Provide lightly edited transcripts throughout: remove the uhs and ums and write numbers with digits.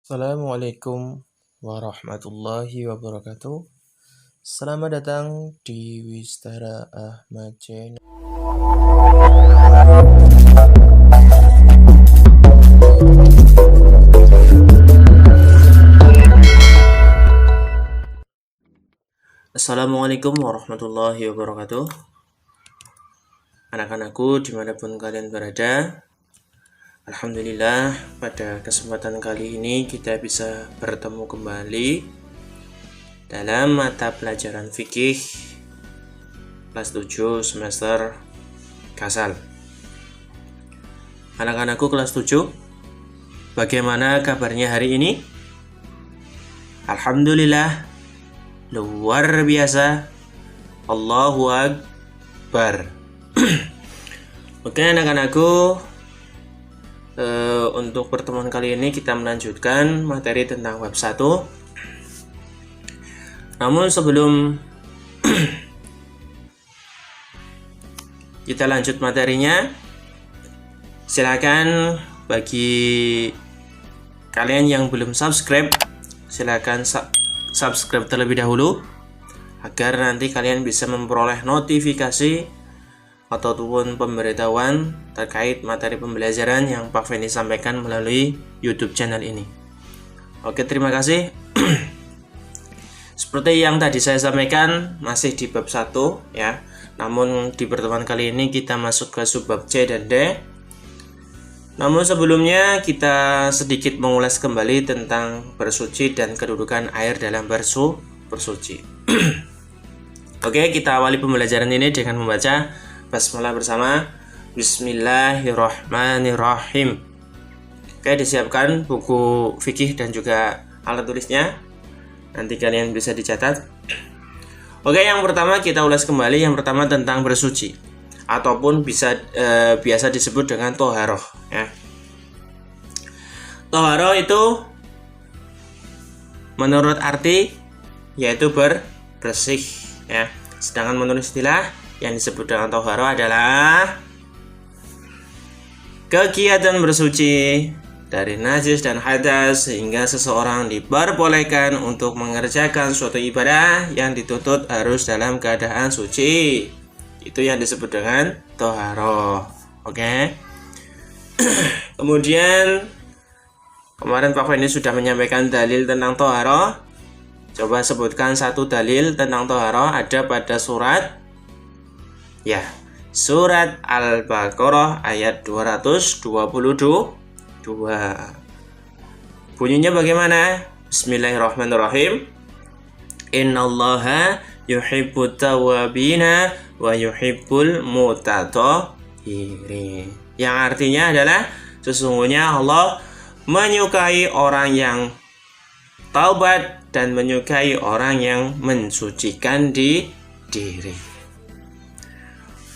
Assalamualaikum warahmatullahi wabarakatuh. Selamat datang di Wistara Ahmad Channel. Assalamualaikum warahmatullahi wabarakatuh. Anak-anakku dimanapun kalian berada, alhamdulillah pada kesempatan kali ini kita bisa bertemu kembali dalam mata pelajaran fikih kelas 7 semester Kasal. Anak-anakku kelas 7, bagaimana kabarnya hari ini? Alhamdulillah, luar biasa. Allahu Akbar. Oke anak-anakku, untuk pertemuan kali ini kita melanjutkan materi tentang bab 1. Namun sebelum kita lanjut materinya, silakan bagi kalian yang belum subscribe, silakan subscribe terlebih dahulu agar nanti kalian bisa memperoleh notifikasi ataupun pemberitahuan terkait materi pembelajaran yang Pak Fendi sampaikan melalui YouTube channel ini. Oke, terima kasih. Seperti yang tadi saya sampaikan, masih di bab 1 ya. Namun di pertemuan kali ini kita masuk ke subbab C dan D. Namun sebelumnya kita sedikit mengulas kembali tentang bersuci dan kedudukan air dalam bersuci. Oke, kita awali pembelajaran ini dengan membaca basmalah bersama. Bismillahirrahmanirrahim. Oke, disiapkan buku fikih dan juga alat tulisnya. Nanti kalian bisa dicatat. Oke, yang pertama kita ulas kembali. Yang pertama tentang bersuci, ataupun biasa disebut dengan toharoh ya. Toharoh itu menurut arti yaitu bersih ya. Sedangkan menurut istilah yang disebut dengan toharoh adalah kegiatan bersuci dari najis dan hadas sehingga seseorang diperbolehkan untuk mengerjakan suatu ibadah yang dituntut harus dalam keadaan suci. Itu yang disebut dengan toharoh. Oke. Kemudian kemarin Pak Fendi sudah menyampaikan dalil tentang toharoh. Coba sebutkan satu dalil tentang toharoh. Ada pada surat Al-Baqarah ayat 222. Bunyinya bagaimana? Bismillahirrahmanirrahim. Innallaha yuhibbut tawwabina wa yuhibbul mutatahhirin. Yang artinya adalah sesungguhnya Allah menyukai orang yang taubat dan menyukai orang yang mensucikan diri.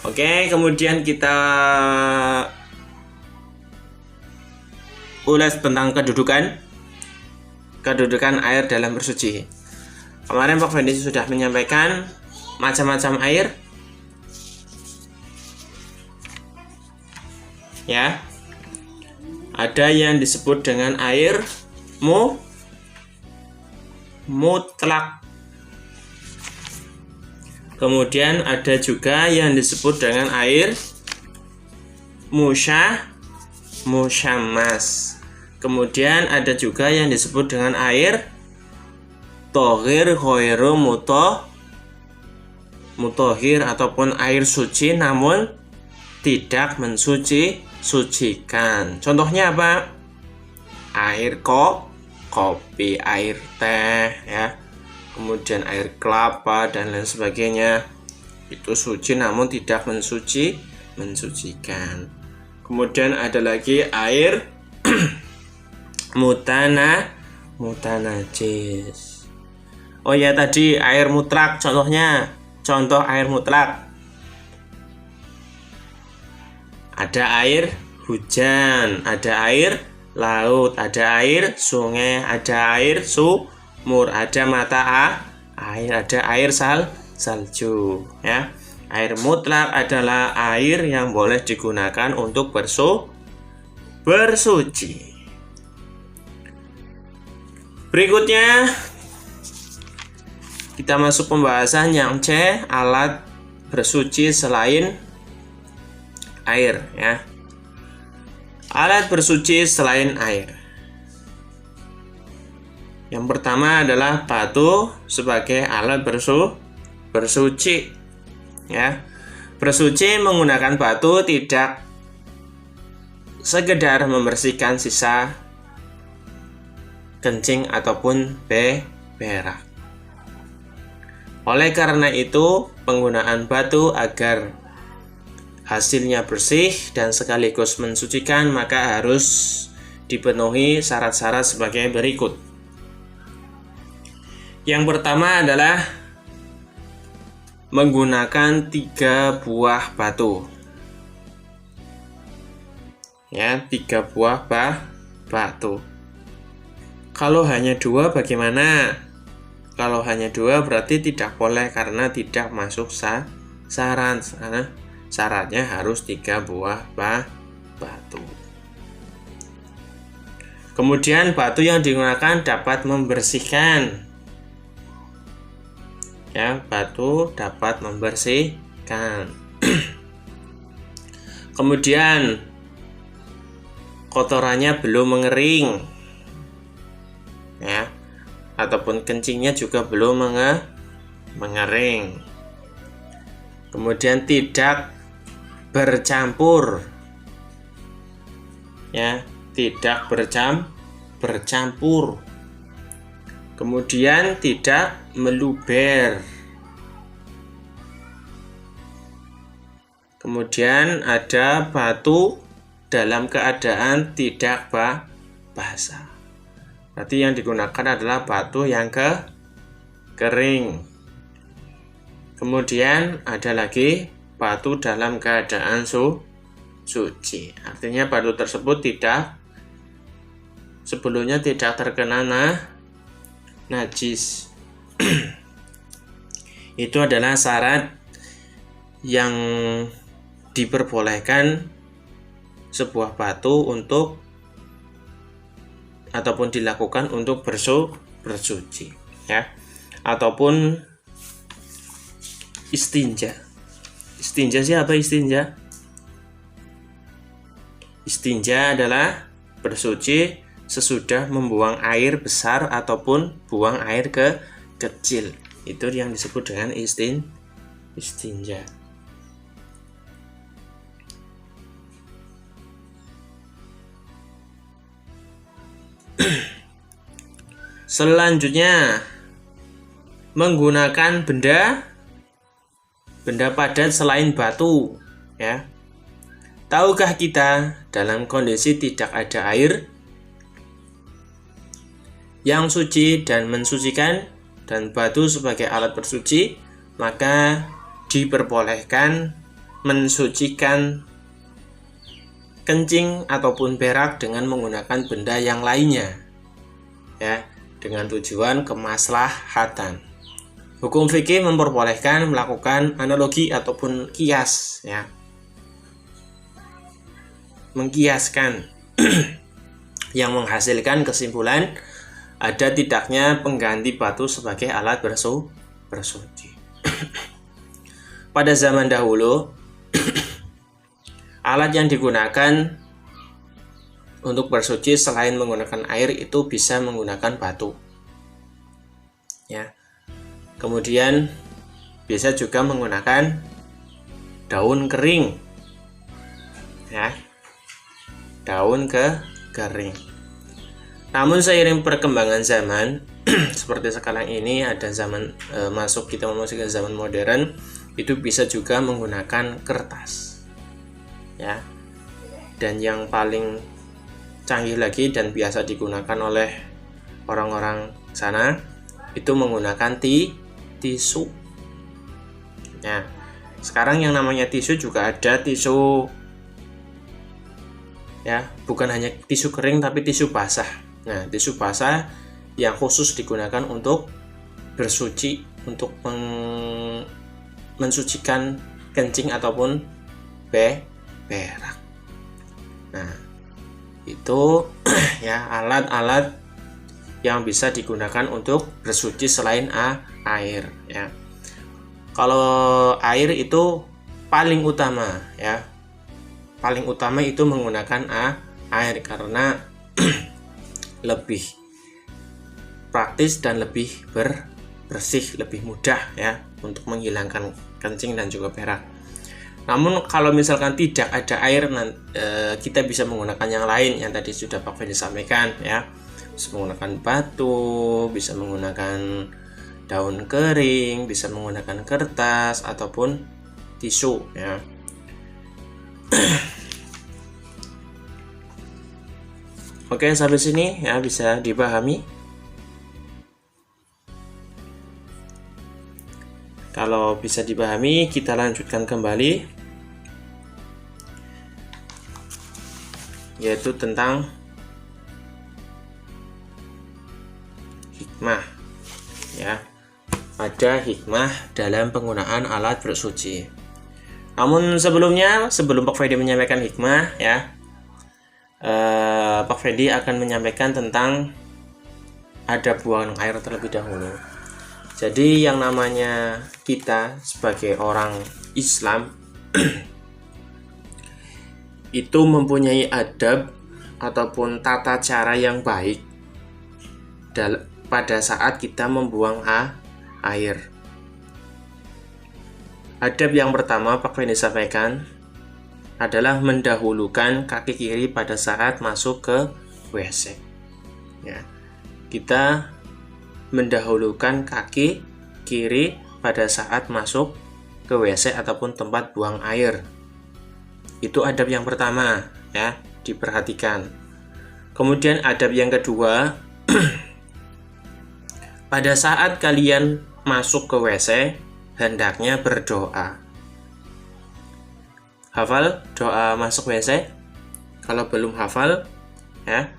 Oke, kemudian kita ulas tentang kedudukan air dalam bersuci. Kemarin Pak Fendi sudah menyampaikan macam-macam air ya. Ada yang disebut dengan air mutlak. Kemudian ada juga yang disebut dengan air musyammas. Kemudian ada juga yang disebut dengan air tohir khairu mutohir ataupun air suci namun tidak mensucikan. Contohnya apa? Air kopi, air teh ya. Kemudian air kelapa dan lain sebagainya. Itu suci namun tidak mensucikan. Kemudian ada lagi air mutanajis. Oh ya, tadi air mutlak contoh air mutlak. Ada air hujan, ada air laut, ada air sungai, ada air sumur, ada mata air, ada air salju ya. Air mutlak adalah air yang boleh digunakan untuk bersuci. Berikutnya kita masuk pembahasan yang C, alat bersuci selain air ya. Alat bersuci selain air. Yang pertama adalah batu sebagai alat bersuci ya. Bersuci menggunakan batu tidak sekedar membersihkan sisa kencing ataupun berak. Oleh karena itu, penggunaan batu agar hasilnya bersih dan sekaligus mensucikan maka harus dipenuhi syarat-syarat sebagai berikut. Yang pertama adalah menggunakan 3 buah batu. Ya, 3 buah batu. Kalau hanya 2 bagaimana? Kalau hanya 2 berarti tidak boleh karena tidak masuk syarat. Syaratnya harus 3 buah batu. Kemudian batu yang digunakan dapat membersihkan. Ya, batu dapat membersihkan. Kemudian kotorannya belum mengering. Ya. Ataupun kencingnya juga belum mengering. Kemudian tidak bercampur. Ya, tidak bercampur. Kemudian tidak meluber. Kemudian ada batu dalam keadaan tidak basah. Berarti yang digunakan adalah batu yang kering. Kemudian ada lagi batu dalam keadaan suci. Artinya batu tersebut sebelumnya tidak terkena najis. Itu adalah syarat yang diperbolehkan sebuah batu untuk ataupun dilakukan untuk bersuci ya, ataupun istinja. Istinja siapa istinja? Istinja adalah bersuci sesudah membuang air besar ataupun buang air kecil. Itu yang disebut dengan istinja. Selanjutnya, menggunakan benda padat selain batu ya. Tahukah kita dalam kondisi tidak ada air yang suci dan mensucikan dan batu sebagai alat bersuci, maka diperbolehkan mensucikan kencing ataupun berak dengan menggunakan benda yang lainnya ya, dengan tujuan kemaslahatan. Hukum fikih memperbolehkan melakukan analogi ataupun kias ya, mengkiaskan yang menghasilkan kesimpulan ada tidaknya pengganti batu sebagai alat bersuci. Pada zaman dahulu alat yang digunakan untuk bersuci selain menggunakan air itu bisa menggunakan batu ya. Kemudian bisa juga menggunakan daun kering ya, daun kering. Namun seiring perkembangan zaman seperti sekarang ini ada zaman kita memasuki zaman modern, itu bisa juga menggunakan kertas ya. Dan yang paling canggih lagi dan biasa digunakan oleh orang-orang sana itu menggunakan tisu ya. Sekarang yang namanya tisu juga ada tisu ya, bukan hanya tisu kering tapi tisu basah. Nah, tisu basah yang khusus digunakan untuk bersuci, untuk mensucikan kencing ataupun berak. Nah, itu ya alat-alat yang bisa digunakan untuk bersuci selain air ya. Kalau air itu paling utama ya. Paling utama itu menggunakan air karena lebih praktis dan lebih bersih, lebih mudah ya untuk menghilangkan kencing dan juga berak. Namun kalau misalkan tidak ada air, kita bisa menggunakan yang lain yang tadi sudah Pak Fendi sampaikan ya. Bisa menggunakan batu, bisa menggunakan daun kering, bisa menggunakan kertas ataupun tisu ya. Oke, sampai sini ya bisa dipahami. Kalau bisa dipahami, kita lanjutkan kembali, yaitu tentang hikmah ya. Ada hikmah dalam penggunaan alat bersuci. Namun sebelumnya, sebelum Pak Fendi menyampaikan hikmah ya, Pak Fendi akan menyampaikan tentang adab buang air terlebih dahulu. Jadi yang namanya kita sebagai orang Islam itu mempunyai adab ataupun tata cara yang baik pada saat kita membuang air. Adab yang pertama Pak Fendi sampaikan adalah mendahulukan kaki kiri pada saat masuk ke WC. Ya, kita mendahulukan kaki kiri pada saat masuk ke WC ataupun tempat buang air. Itu adab yang pertama ya, diperhatikan. Kemudian adab yang kedua, pada saat kalian masuk ke WC, hendaknya berdoa. Hafal doa masuk WC? Kalau belum hafal, ya,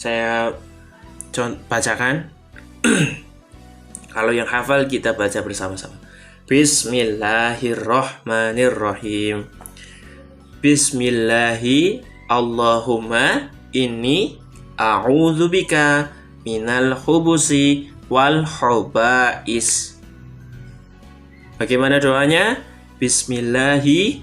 saya bacakan. Kalau yang hafal kita baca bersama-sama. Bismillahirrahmanirrahim. Bismillahi Allahumma inni a'udzubika minal khubusi wal khaba'is. Bagaimana doanya? Bismillahi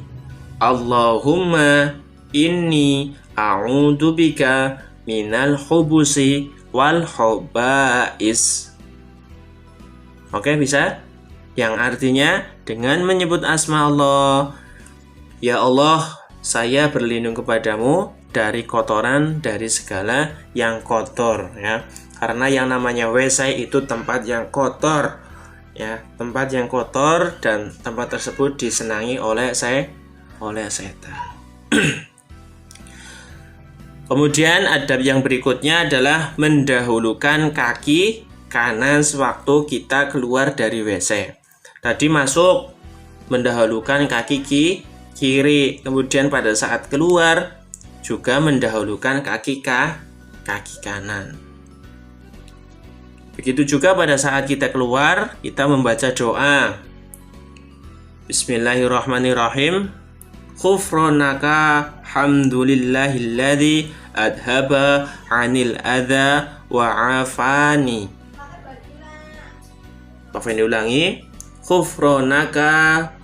Allahumma inni a'udzubika minal khubusi wal khaba'is. Oke, bisa? Yang artinya dengan menyebut asma Allah, ya Allah, saya berlindung kepadamu dari kotoran, dari segala yang kotor ya. Karena yang namanya WC itu tempat yang kotor ya, tempat yang kotor dan tempat tersebut disenangi oleh setan. Kemudian adab yang berikutnya adalah mendahulukan kaki kanan sewaktu kita keluar dari WC. Tadi masuk mendahulukan kaki kiri, kemudian pada saat keluar juga mendahulukan kaki kanan. Begitu juga pada saat kita keluar, kita membaca doa. Bismillahirrahmanirrahim. Ghufranaka hamdulillahilladzi adhaba 'anil adza wa 'afani. Pak Fendi ulangi. Ghufranaka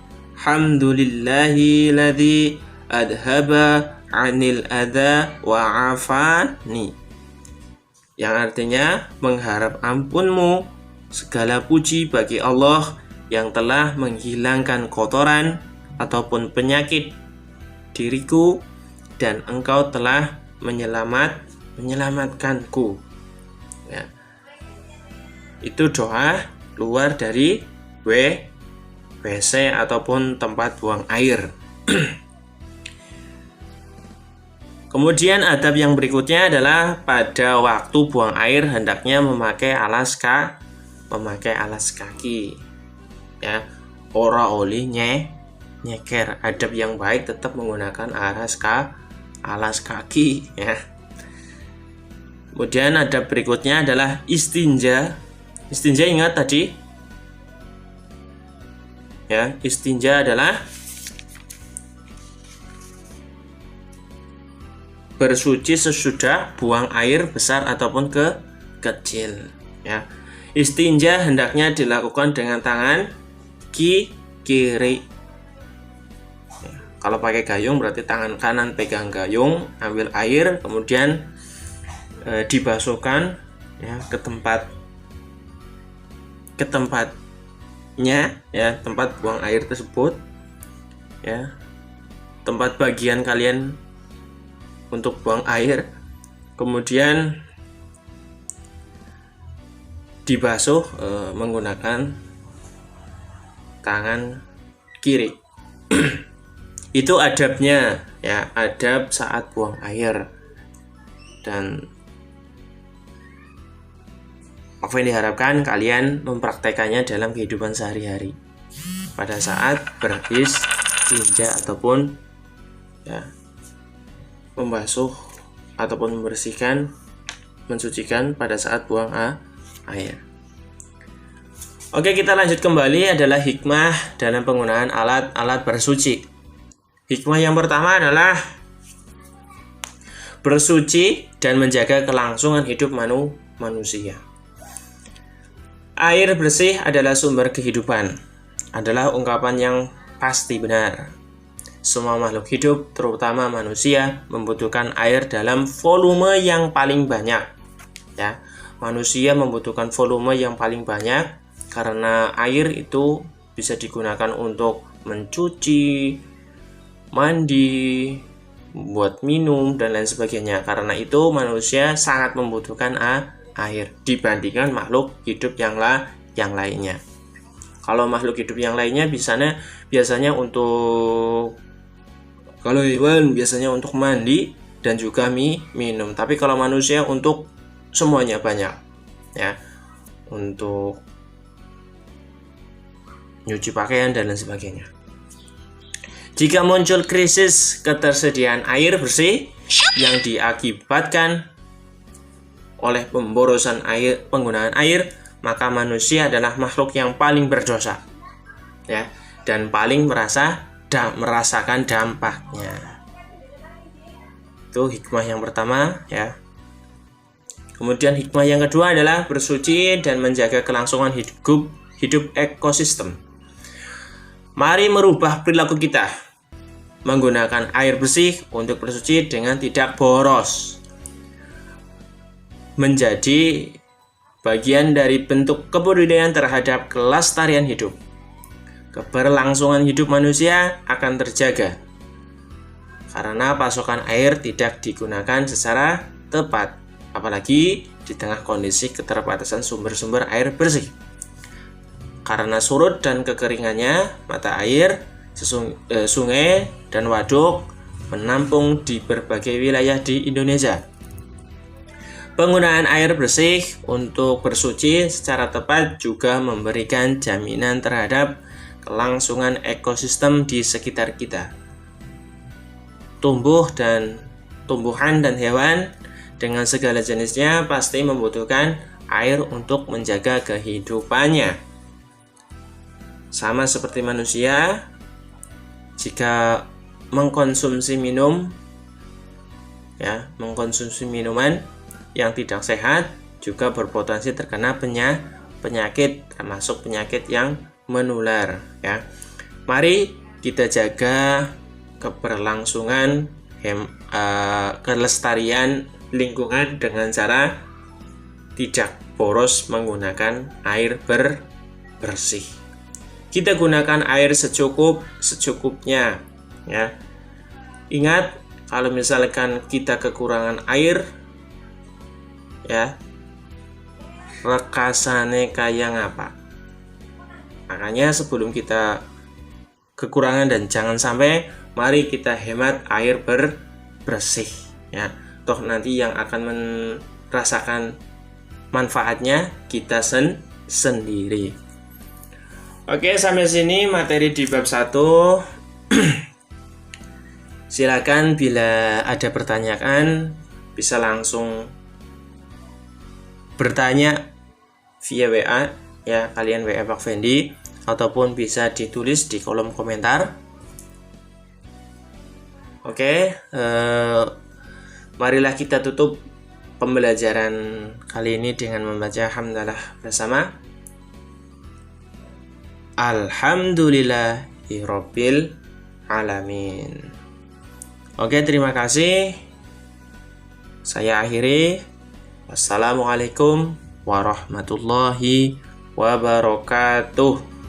hamdulillahilladzi adhaba 'anil adza wa 'afani. Yang artinya mengharap ampunmu, segala puji bagi Allah yang telah menghilangkan kotoran ataupun penyakit diriku dan engkau telah menyelamatkanku ya. Itu doa keluar dari WC ataupun tempat buang air. Kemudian adab yang berikutnya adalah pada waktu buang air hendaknya memakai alas kaki ya. Ora oli nyeker. Adab yang baik tetap menggunakan alas kaki ya. Kemudian adab berikutnya adalah istinja. Istinja ingat tadi ya, istinja adalah bersuci sesudah buang air besar ataupun kecil, ya. Istinja hendaknya dilakukan dengan tangan kiri. Ya, kalau pakai gayung berarti tangan kanan pegang gayung, ambil air, kemudian dibasuhkan, ya, ke tempatnya, ya, tempat buang air tersebut, ya, tempat bagian kalian untuk buang air, kemudian dibasuh menggunakan tangan kiri. Itu adabnya, ya, adab saat buang air. Dan apa yang diharapkan kalian mempraktekannya dalam kehidupan sehari-hari pada saat beristinja ataupun, ya, membasuh ataupun membersihkan, mensucikan pada saat buang air. Oke, kita lanjut kembali adalah hikmah dalam penggunaan alat-alat bersuci. Hikmah yang pertama adalah bersuci dan menjaga kelangsungan hidup manusia. Air bersih adalah sumber kehidupan, adalah ungkapan yang pasti benar. Semua makhluk hidup, terutama manusia, membutuhkan air dalam volume yang paling banyak. Ya, manusia membutuhkan volume yang paling banyak karena air itu bisa digunakan untuk mencuci, mandi, buat minum, dan lain sebagainya. Karena itu manusia sangat membutuhkan air dibandingkan makhluk hidup yang lainnya. Kalau makhluk hidup yang lainnya biasanya untuk, kalau hewan biasanya untuk mandi dan juga minum. Tapi kalau manusia untuk semuanya banyak, ya, untuk nyuci pakaian dan lain sebagainya. Jika muncul krisis ketersediaan air bersih yang diakibatkan oleh pemborosan air, penggunaan air, maka manusia adalah makhluk yang paling berdosa, ya, dan paling merasakan dampaknya. Itu hikmah yang pertama, ya. Kemudian hikmah yang kedua adalah bersuci dan menjaga kelangsungan hidup ekosistem. Mari merubah perilaku kita, menggunakan air bersih untuk bersuci dengan tidak boros. Menjadi bagian dari bentuk kepedulian terhadap kelestarian hidup. Keberlangsungan hidup manusia akan terjaga karena pasokan air tidak digunakan secara tepat, apalagi di tengah kondisi keterbatasan sumber-sumber air bersih. Karena surut dan kekeringannya, mata air, sungai, dan waduk menampung di berbagai wilayah di Indonesia. Penggunaan air bersih untuk bersuci secara tepat juga memberikan jaminan terhadap kelangsungan ekosistem di sekitar kita. Tumbuhan dan hewan dengan segala jenisnya pasti membutuhkan air untuk menjaga kehidupannya. Sama seperti manusia, jika mengkonsumsi minuman yang tidak sehat juga berpotensi terkena penyakit, termasuk penyakit yang menular, ya. Mari kita jaga keberlangsungan kelestarian lingkungan dengan cara tidak boros menggunakan air bersih. Kita gunakan air secukupnya, ya. Ingat, kalau misalkan kita kekurangan air, ya, rekasane kayak ngapa. Makanya sebelum kita kekurangan, dan jangan sampai, mari kita hemat air bersih, ya. Toh nanti yang akan merasakan manfaatnya kita sendiri. Oke, sampai sini materi di bab 1. Silakan bila ada pertanyaan bisa langsung bertanya via WA, ya, kalian WA Pak Fendi, ataupun bisa ditulis di kolom komentar. Oke, marilah kita tutup pembelajaran kali ini dengan membaca hamdalah bersama. Alhamdulillahirabbil alamin. Oke, terima kasih. Saya akhiri. Wassalamualaikum warahmatullahi wabarakatuh.